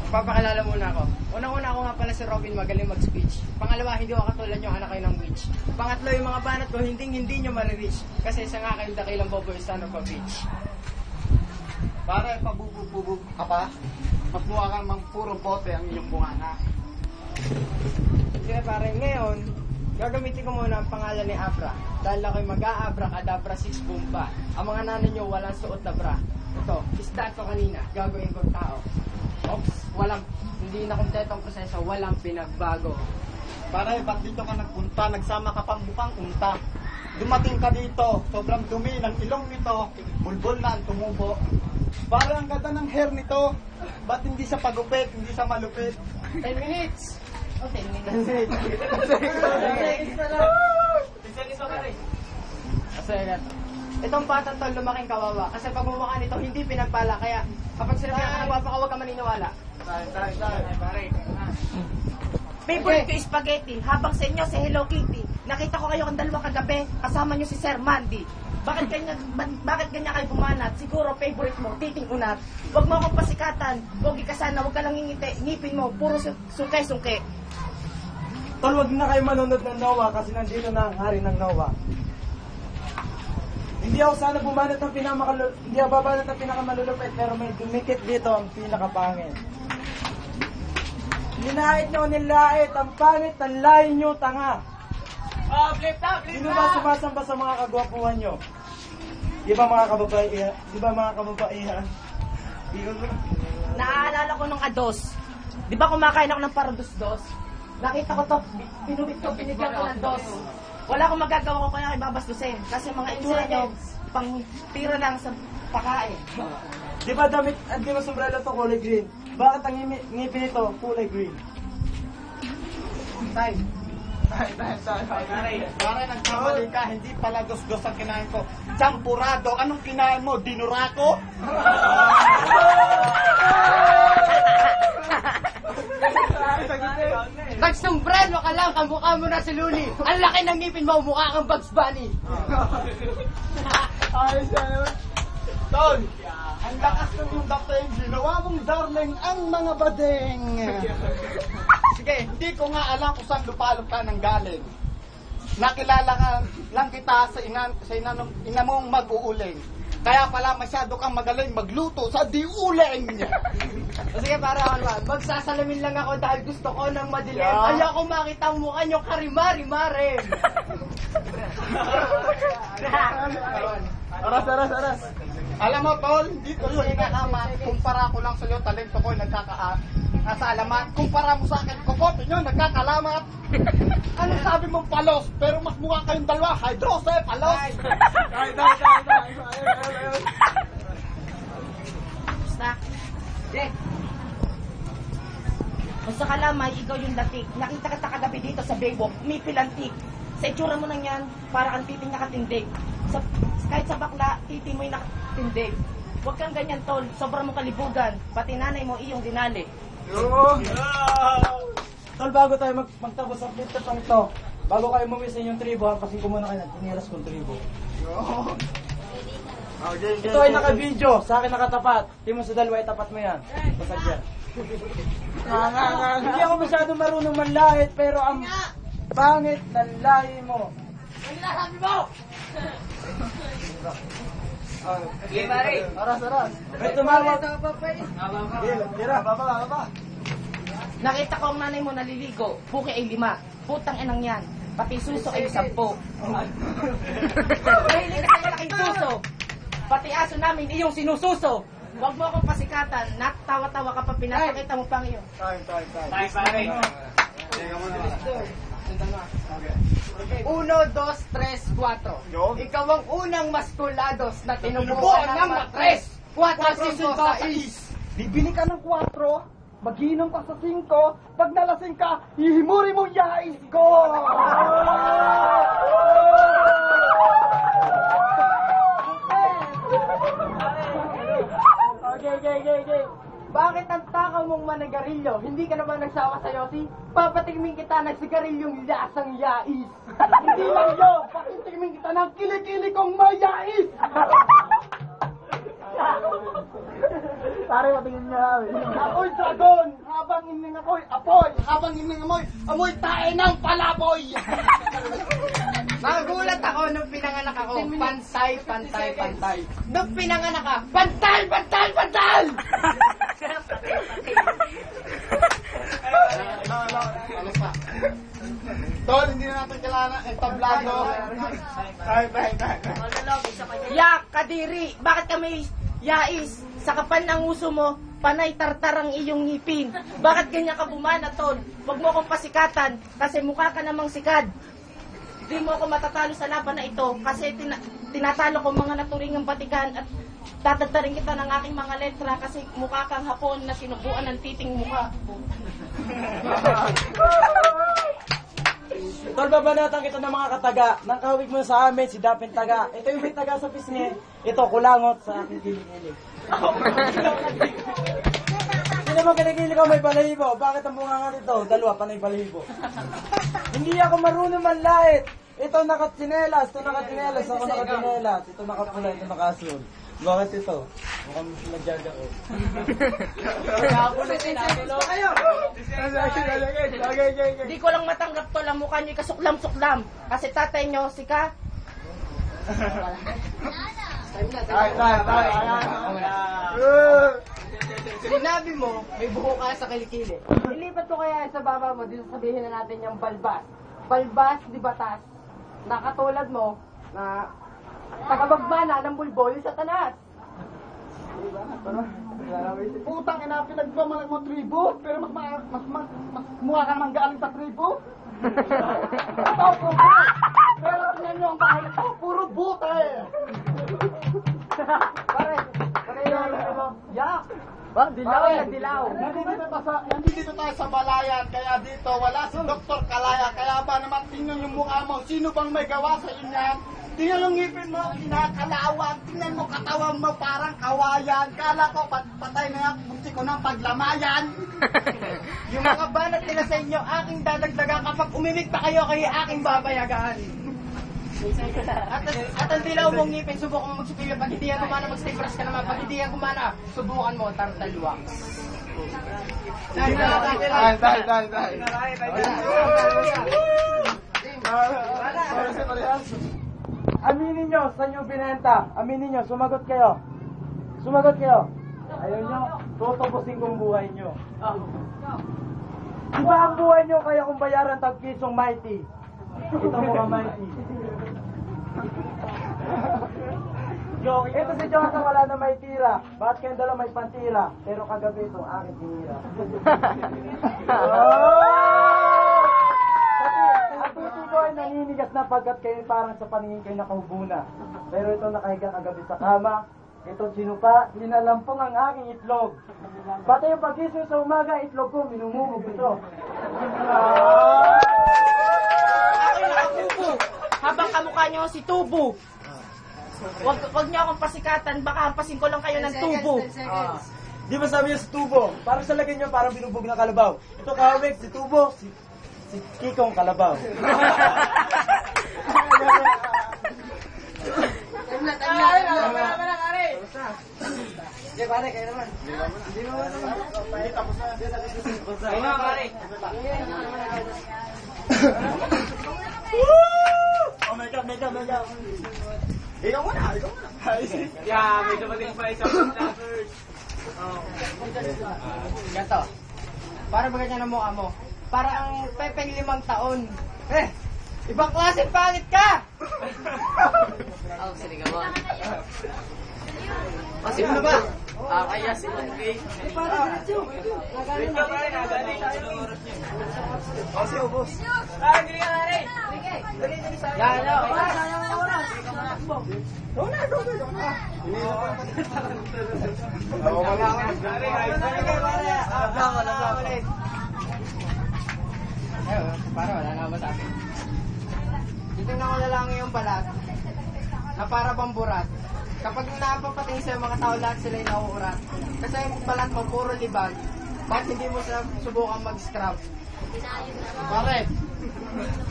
Papakilala muna ako. Unang-una ako nga pala si Robin, magaling mag-speech. Pangalawa, hindi ako katulad yung anak kayo ng witch. Pangatlo, yung mga banat ko, hindi nyo marireach. Kasi isa nga kayong dakilang boboy son of a bitch. Para pabubog-bubog ka pa, mas mukha kang mang puro bote ang iyong bunganga. Sige pare, ngayon, gagamitin ko muna ang pangalan ni Abra. Dahil ako'y mag-a-abra-kadabra 6 bumba. Ang mga nanay nyo walang suot na bra. Ito, isda to kanina, gagawin kong tao. Oops, hindi na kumpletong proseso, walang pinagbago. Para ba't dito ka nagpunta, nagsama ka pang mukhang unta. Dumating ka dito, sobrang dumi ng ilong nito, bulbol na ang tumubo. Para ang ganda ng hair nito, ba't hindi sa pagupit, hindi sa malupit? 10 minutes! Oh, 10 minutes. Kasi itong batang to lumaking kawawa. Kasi pagmumukha nito hindi pinagpala. Kaya kapag sinabi ka nagpapaka, huwag ka maniniwala. Favorite ko yung spaghetti. Habang sa inyo si Hello Kitty. Nakita ko kayo kang dalawa kagabi. Kasama nyo si Sir Mandy. Bakit ganyan kayo bumanat? Siguro favorite mo, titing unat. Huwag mo akong pasikatan. Pogi ka sana, huwag ka lang ngingiti. Ngipin mo, puro sungke-sungke. Tol, wag na kayo manonood ng Noah kasi nandito na ang hari ng Noah. Hindi ako sana bumanat ng hindi ako babanat ng pinakamalulupit pero may dumikit dito ang pinakapangit. Ninahit nyo, nilait, ang pangit, ang layo nyo, tanga. Oh, flip na! Sino ba sumasamba sa mga kagwapuhan nyo? Di ba mga kababaihan? Di ba mga kababaihan? Naaalala ko nung ados. Di ba kumakain ako ng parados-dos? Nakita ko to, pinubit ko, pinigyan ko ng dos. Wala akong magagawa ko kaya ibabastusin. Kasi mga itsura nyo, pang tira lang sa pakain. Di ba damit at di ba sombrero to kulay green? Bakit ang ngipin nito kulay green? Time. Para nagkamali ka, hindi pala dos-dos ang kinain ko. Champurado, anong kinain mo? Dinurako? Nagsombrero ka lang, kamukha mo na si Luli. Ang laki ng ngipin mo, mukha kang Bugs Bunny. Ayos na yun. Tol, ang lakas ng yung dating, ginawa mong darling ang mga bading. Sige, hindi ko nga alam kung saan lupalop ka nang galing. Nakilala ka lang kita sa ina mong mag-uuling. Kaya pala masyado kang magaling magluto sa diuling. Sige para ako naman, magsasalamin lang ako dahil gusto ko ng madilim. Ayaw ko makita ang mukha nyo karimari-marim. Aras. Alam mo, Tol, dito yung inakama. Kumpara ko lang sa iyo, talento ko nasa-alaman. Kumpara mo sa akin, kokote nyo, nagkakalamat. Ano sabi mong palos? Pero mas mukha kayong dalawa, hydrocephalus. Basta. Basta ka lamay, ikaw yung datik. Nakita kita kagabi dito sa Baywalk, may pilantik. Sa itsura mo nang yan, para kang titing nakatindig. Kahit sa bakla, titing mo'y nakatindig. Huwag kang ganyan, Tol. Sobrang mo kalibugan. Pati nanay mo iyong dinali. Tol, bago tayo magtapos ang flip tang ito, bago kayo umuwi sa inyong tribo, kasi ko muna kayo nagtinilas kong tribo. Ito ay naka-video, sa akin nakatapat. Di mo sa dalawa, itapat mo yan. Basag yan. Hindi ako masyado marunong manlahit, pero ang pangit ng lahi mo. Ano na sabi mo? Sige, pare. Aras. May tumawag. Tira, baba. Nakita ko ang nanay mo naliligo. Buki ay 5. Putang inang yan. Pati suso ay 10. Mahilig ka sa laking suso. Pati aso namin iyong sinususo. Huwag mo akong pasikatan. Naktawa-tawa ka pa pinapakita mo pang iyo. Time. pare. Okay. 1, 2, 3, 4. Yo. Ikaw ang unang maskulados na tinubuan ng matres. 4, 5, 6. Bibili ka ng 4, mag-inom ka sa 5, pag nalasing ka, hihimuri mo yais ko! Okay. Bakit ang takaw mong manigarilyo? Hindi ka naman nagsawa sa Yossi? Papatingin kita ng sigarilyong lasang yais. Hindi lang yun, pakitigmin kita ng kilikili kong mayais! Pare, patingin niya namin. Ako'y dragon, habang ining ako'y apoy, habang ining amoy tae ng palaboy. Nagulat ako nung pinanganak ako. Pantay, pantay, pantay. Nung pinanganak ka, pantay, pantay, pantay! Ano pa? Tol, hindi na natin kailangan entablado. Yak, Kadiri, bakit kami yais? Sa kapal ng uso mo, panay tartar ang iyong ngipin. Bakit ganyan ka bumana, Tol? Huwag mo akong pasikatan, kasi mukha ka namang sikad. Di mo ako matatalo sa laban na ito, kasi tinatalo ko mga naturingang batikan at tatagtarin kita ng aking mga letra kasi mukha kang hapon na sinubuan ng titing mukha. Tol, babanatan kita ng mga kataga. Nang kahawig mo sa amin, si Dapin Taga. Ito yung may taga sa pisngi. Ito, kulangot sa aking kiling-kiling. Sino mo kinikili ko may balahibo? Bakit ang bunga nga nito? Dalawa, panay balahibo. Hindi ako marunong manlait. Ito nakatsinelas, ito nakatsinelas, ako nakatsinelas. Ito nakapula, ito nakasul. Bakit ito? Mukhang nagjaga ko. Di ko lang matanggap to lang mukha niyo kasuklam-suklam. Kasi tatay niyo, sika. Sinabi mo, may buho ka sa kilikili. Ilipat ko kaya sa baba mo, dito sabihin na natin yung balbas. Balbas di batas. Na katulad mo, na tagabagbana ng bulbo yung satanas. Putang ina, pinagmamalag mo tribo, pero mas mukha ka naman galing sa tribo. Ito, pero tingnan nyo ang bahay ito, puro buta eh. Pare yung mo. Yak! Ba, dilaw yan, dilaw. Nandito tayo sa Balayan, kaya dito wala si Dr. Kalaya. Kaya ba naman tingnan yung mukha mo, sino bang may gawa sa inyan? Tingnan yung ngipin mo, kinakalawang. Tingnan mo katawan mo, parang kawayan. Kala ko, patay na nga, buti ko ng paglamayan. Yung mga banat nila sa inyo, aking dadagdagan kapag umimik pa kayo, kayo aking babayagan. At ang dilaw mong ngipin, subukan mo magsipilyo. Pag hindi yan kumana, mag-stay brush ka naman. Pag hindi yan kumana, subukan mo, tartalwang. Aminin nyo, saan nyo binenta? Aminin nyo, sumagot kayo. Sumagot kayo. Ayaw nyo, tutubusin kong buhay nyo. Diba ang buhay nyo kaya kung bayaran tag-pisong mighty? Ito mo ka mighty. Ito si Josa wala na may tira. Bakit kayong dalawa may pantira? Pero kagabi itong aking tinira. Ang tuti ko ay naninigas na pagkat kayo parang sa paningin kayo nakahubo na. Pero ito nakahiga kagabi sa kama. Ito sinuka, linalampong ang aking itlog. Pati yung pagising sa umaga, itlog ko, minumumog ito. Ako nakakubo. Habang kamukha niyo si Tubo. Wag niyo akong pasikatan, baka hampasin ko lang kayo ng tubo. Di ba sabi niya si Tubo? Parang sa lagay niyo, parang binubog na kalabaw. Ito kahawig, si Tubo, si Kikong Kalabaw. Sige, pare, kayo naman. Hindi mo naman. Tapos na. Kayo naman, pare. Oh, make up. Ikaw muna. Yeah, may dumating pa isang vloggers. Gato. Para ba ganyan ang mukha mo? Para ang Pepeng 5 taon. Ibang klase pangit ka! Oh, sinigaw mo. O, sino ba? Kaya si Lungkay. Wait ka pare, nagaling. O, si Ubus. Yan, para wala na ba sa akin? Titignan ko na lang yung balat na para bamburat. Kapag napapatingin sa mga tao, lahat sila yung nauurat. Kasi yung balat mo, puro libag. Bakit hindi mo sila subukan mag-scrub? Pare,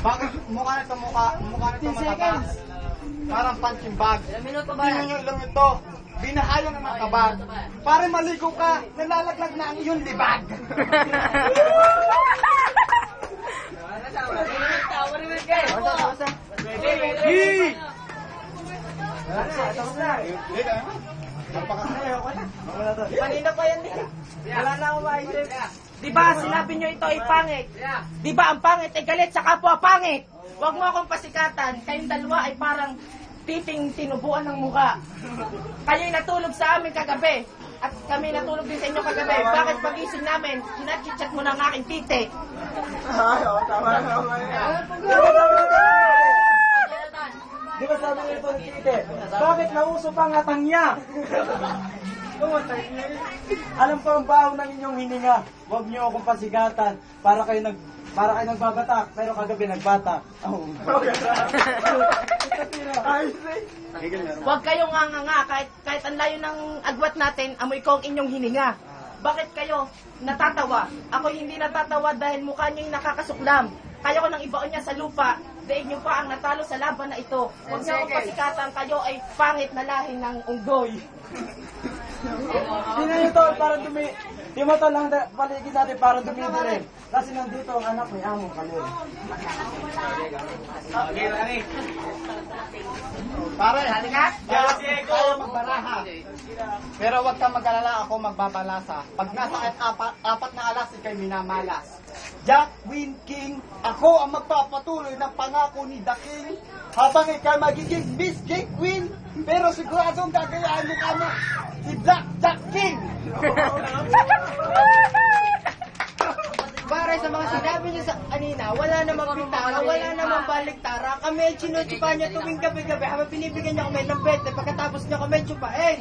bakit mukha na ito mataba? Parang punching bag. Ilang minuto ba Tingnan yan? nyo lang ito. binahayan ng mga kabag. Para maligo ka, nalalaglag na ang iyong libag. Kanina pa yan eh. Wala na akong maisip. Di ba sinabi nyo ito ay pangit? Di ba ang pangit ay galit sa kapwa pangit? Huwag mo akong pasikatan. Kayong dalawa ay parang titing tinubuan ng muka. Kayo'y natulog sa amin kagabi. At kami natulog din sa inyo kagabi. Bakit pagising namin, sinachit-chat mo ng aking titi? Di ba sabi nito ni Tite? Bakit nauso pa nga tangya? Alam ko ang baho ng inyong hininga. Huwag niyo akong pasigatan para kayo nagbabatak, pero kagabi nagbatak. Oh. Huwag kayong nganga kahit ang layo ng agwat natin, amoy ko ang inyong hininga. Bakit kayo natatawa? Ako hindi natatawa dahil mukha niyo yung nakakasuklam. Kaya ko nang ibaon niya sa lupa, dahil niyo pa ang natalo sa laban na ito. Huwag niyo akong pasikatan, kayo ay pangit na lahi ng unggoy. Sino yung tol para dumi? Di mo tol lang paligid natin para dumidilim. Kasi nandito ang anak may among kalir. Pare, tayo magbaraha. Pero huwag kang mag-alala, ako magbabalasa. Pag nasa apat na alas, ikay minamalas. Jack, Win, King, ako ang magpapatuloy ng pangako ni The King habang ikay magiging Miss Jake Queen. Pero siguradong gagayaan mo kamo si Black Jack King. Para sa mga sinabi niyo sa kanina, wala namang pitaka, wala namang baliktara. Kami ay chinuchupa niya tuwing gabi-gabi habang binibigyan niya kami ng 20 pagkatapos niya kami chupain.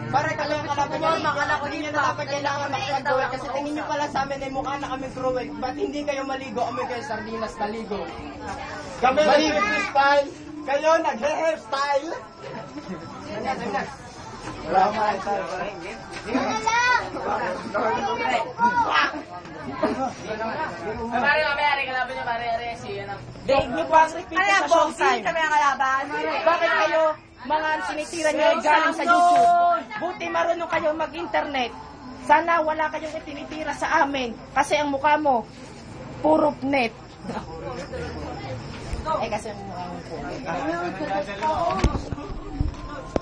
Para kami ang kalaban niyo, makala ko din niyo na dapat kailangan makipag-duet kasi tingin niyo pala sa amin ay mukha na kami cruel. Ba't hindi kayo maligo? Amoy kayo sardinas maligo. Kami nag-freestyle, kayo nag-hairstyle. Pare, mamaya, kalaban niyo, pare, si, Daig niyo pa ang repeat sa showtime. Kami ang kalaban. Bakit kayo, mga sinitira niyo ay galing sa YouTube? Buti marunong kayo mag-internet. Sana wala kayong itinitira sa amin. Kasi ang mukha mo, puro net. Kasi ang mukha mo puro.